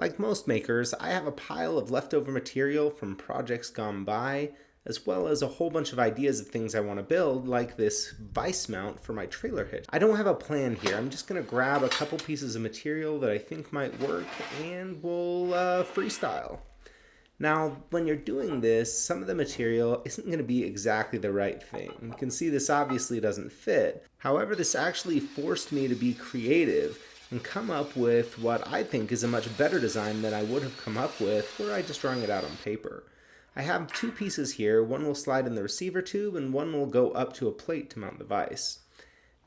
Like most makers, I have a pile of leftover material from projects gone by, as well as a whole bunch of ideas of things I want to build, like this vise mount for my trailer hitch. I don't have a plan here. I'm just going to grab a couple pieces of material that I think might work, and we'll freestyle. Now, when you're doing this, some of the material isn't going to be exactly the right thing. You can see this obviously doesn't fit. However, this actually forced me to be creative and come up with what I think is a much better design than I would have come up with were I just drawing it out on paper. I have two pieces here. One will slide in the receiver tube and one will go up to a plate to mount the vise.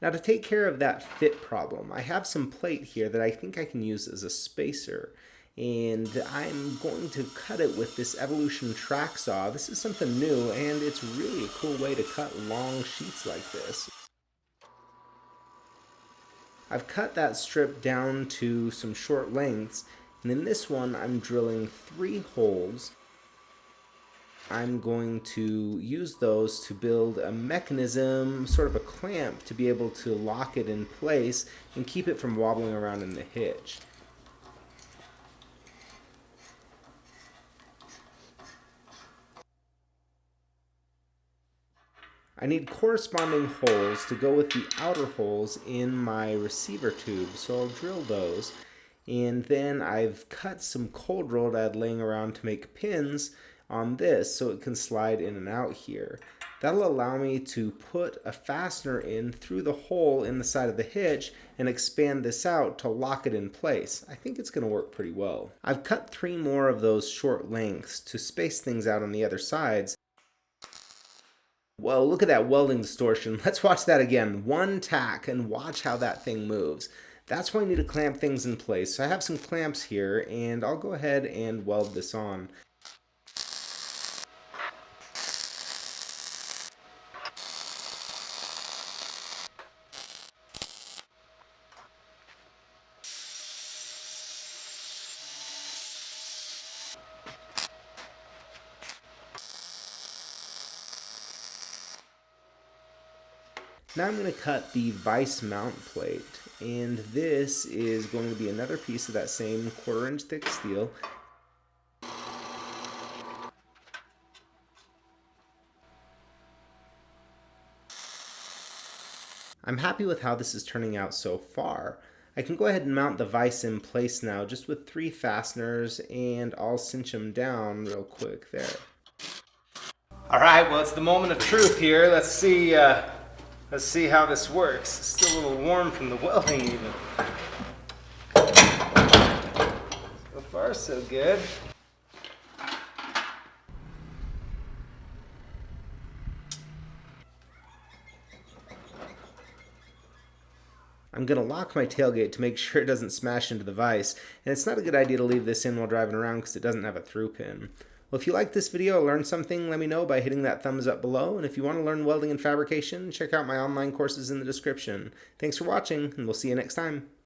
Now, to take care of that fit problem, I have some plate here that I think I can use as a spacer. And I'm going to cut it with this Evolution track saw. This is something new, and it's really a cool way to cut long sheets like this. I've cut that strip down to some short lengths, and in this one I'm drilling 3 holes. I'm going to use those to build a mechanism, sort of a clamp, to be able to lock it in place and keep it from wobbling around in the hitch. I need corresponding holes to go with the outer holes in my receiver tube, so I'll drill those. And then I've cut some cold rolled I had laying around to make pins on this so it can slide in and out here. That'll allow me to put a fastener in through the hole in the side of the hitch and expand this out to lock it in place. I think it's going to work pretty well. I've cut 3 more of those short lengths to space things out on the other sides. Whoa, look at that welding distortion. Let's watch that again. 1 tack and watch how that thing moves. That's why I need to clamp things in place. So I have some clamps here and I'll go ahead and weld this on. Now I'm going to cut the vise mount plate, and this is going to be another piece of that same 1/4 inch thick steel. I'm happy with how this is turning out so far. I can go ahead and mount the vise in place now just with 3 fasteners, and I'll cinch them down real quick there. Alright, well, it's the moment of truth here. Let's see how this works. It's still a little warm from the welding even. So far, so good. I'm going to lock my tailgate to make sure it doesn't smash into the vise, and it's not a good idea to leave this in while driving around because it doesn't have a through pin. Well, if you like this video or learned something, let me know by hitting that thumbs up below, and if you want to learn welding and fabrication, check out my online courses in the description. Thanks for watching, and we'll see you next time.